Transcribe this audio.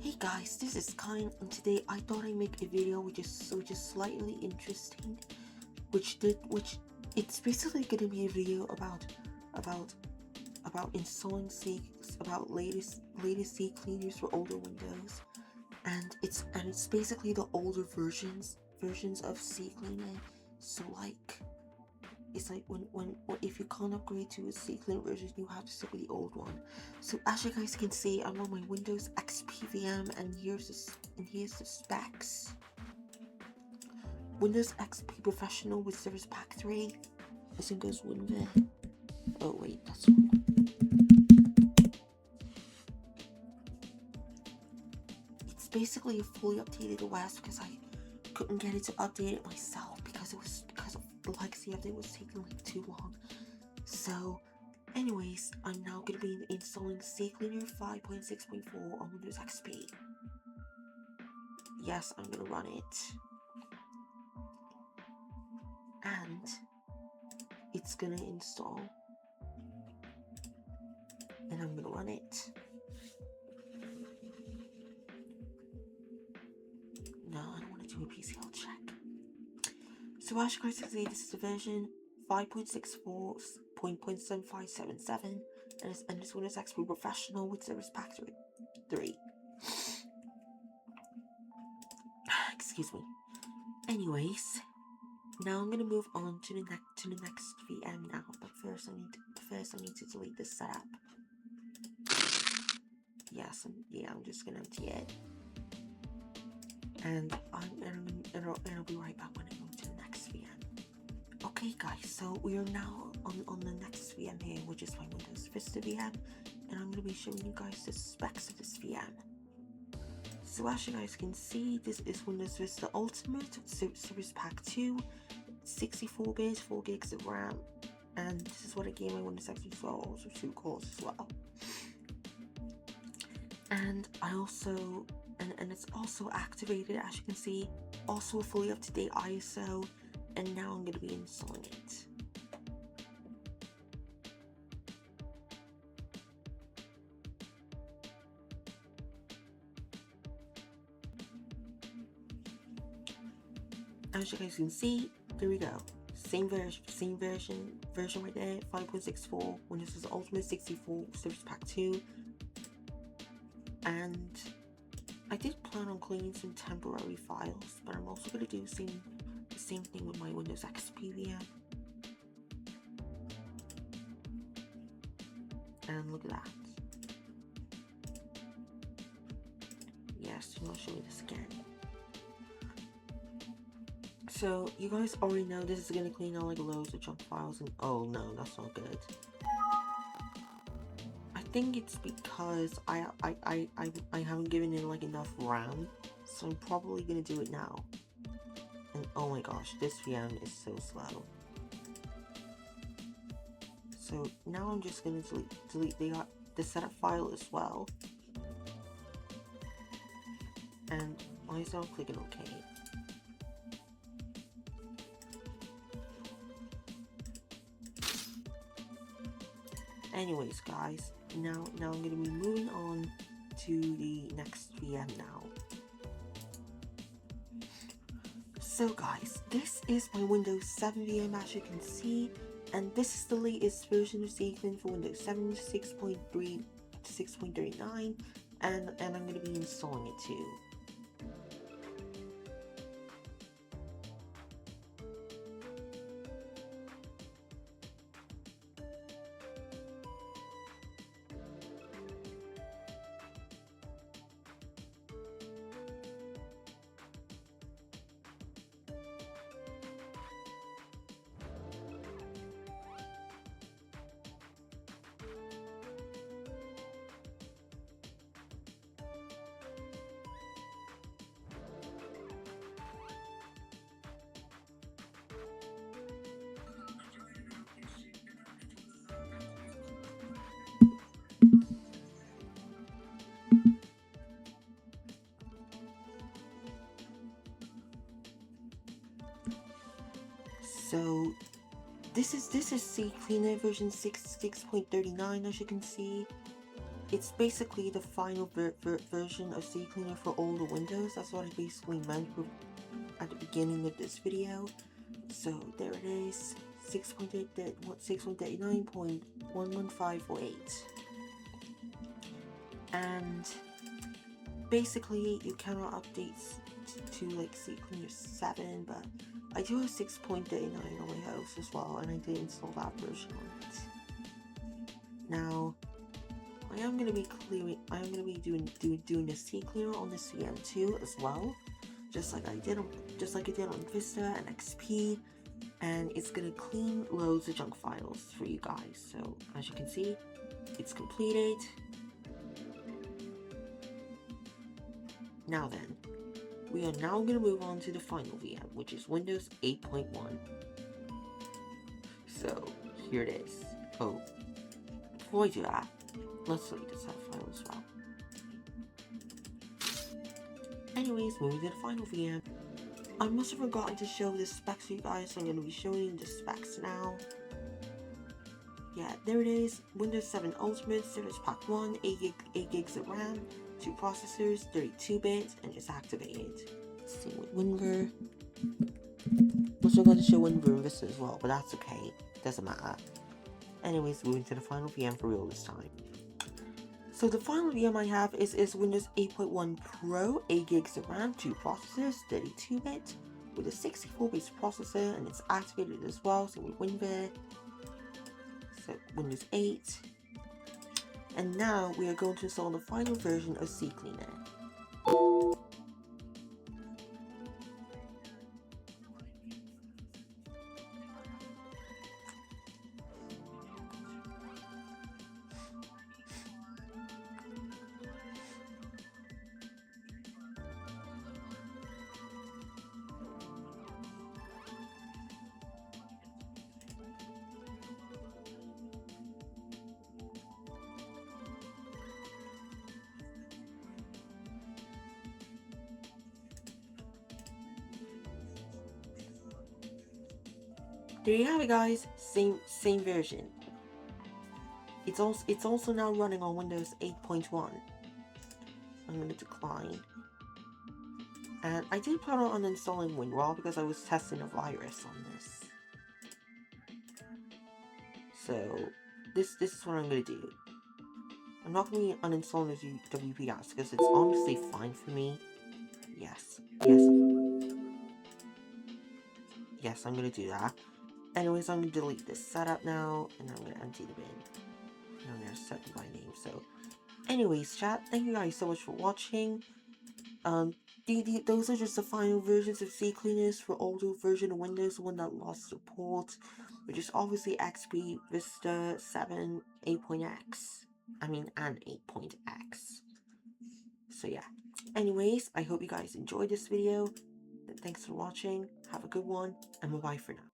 Hey guys, this is Kyle, and today I thought I'd make a video which is slightly interesting, which it's basically gonna be a video about installing latest CCleaners for older Windows, and it's basically the older versions of CCleaner. So it's like when if you can't upgrade to a CCleaner version, you have to stick with the old one. So as you guys can see, I'm on my Windows XP VM, and here's the specs. Windows XP Professional with Service Pack 3. This one goes with the. Oh wait, that's wrong. It's basically a fully updated OS because I couldn't get it to update it myself because of the legacy update was taking like too long. So anyways, I'm now going to be installing CCleaner 5.6.4 on Windows XP. Yes, I'm going to run it. And it's going to install. And I'm going to run it. No, I don't want to do a PC health check. So as you guys can see, this is the version 5.64.7577, and it's Windows XP Professional with Service Pack 3. Excuse me. Anyways, now I'm gonna move on to the next VM now. But first I need to delete this setup. Yes, I'm just gonna empty it, and I'll be right back when I move to the next VM. Okay guys, so we are now on the next VM here, which is my Windows Vista VM, and I'm going to be showing you guys the specs of this VM. So as you guys can see, this is Windows Vista Ultimate Service Pack 2, 64-bit, 4 gigs of RAM, and this is what I gave my Windows XP as well, also 2 cores as well. And it's also activated, as you can see, also a fully up-to-date ISO. And now I'm going to be installing it. As you guys can see, there we go. Same version right there. 5.64. Windows is Ultimate 64 Service Pack 2. And I did plan on cleaning some temporary files, but I'm also going to do the same thing with my Windows XP VM. And look at that. Yes, I'm gonna show you this again. So you guys already know this is gonna clean out like loads of junk files, and oh no, that's not good. I think it's because I haven't given it like enough RAM, so I'm probably gonna do it now. And oh my gosh, this VM is so slow. So now I'm just gonna delete the setup file as well. And myself clicking OK. Anyways guys, now I'm gonna be moving on to the next VM now. So guys, this is my Windows 7 VM, as you can see, and this is the latest version of CCleaner for Windows 7 6.3 to 6.39, and I'm going to be installing it too. So this is CCleaner version 6.39, as you can see, it's basically the final version of CCleaner for all the Windows. That's what I basically meant at the beginning of this video. So there it is, 6.39.11548. And basically you cannot update to like CCleaner 7, but I do have 6.39 on my house as well, and I did install that version on it. Now I am going to be doing the CCleaner on the CM2 as well, just like I did on Vista and XP, and it's going to clean loads of junk files for you guys. So as you can see, it's completed. Now then, we are now going to move on to the final VM, which is Windows 8.1. So here it is. Oh, before I do that, let's delete this file as well. Anyways, moving to the final VM. I must have forgotten to show the specs to you guys, so I'm going to be showing you the specs now. Yeah, there it is. Windows 7 Ultimate, Service Pack 1, 8 gigs of RAM, 2 processors, 32-bit, and it's activated. Same with WinVer. Also got to show WinVer and Vista as well, but that's okay. Doesn't matter. Anyways, moving to the final VM for real this time. So the final VM I have is Windows 8.1 Pro, 8 gigs of RAM, 2 processors, 32-bit, with a 64-bit processor, and it's activated as well, so with WinVer. So Windows 8. And now we are going to install the final version of CCleaner. There you have it, guys. Same version. It's also now running on Windows 8.1. I'm going to decline. And I did plan on uninstalling WinRAR because I was testing a virus on this. So this is what I'm going to do. I'm not going to be uninstalling the WPS because it's honestly fine for me. Yes, I'm going to do that. Anyways, I'm going to delete this setup now, and I'm going to empty the bin. And I'm going to set my name. So, anyways, chat, thank you guys so much for watching. Those are just the final versions of CCleaners for older version of Windows, the one that lost support, which is obviously XP, Vista, 7, 8.x. And 8.x. So yeah. Anyways, I hope you guys enjoyed this video. Thanks for watching. Have a good one, and bye-bye for now.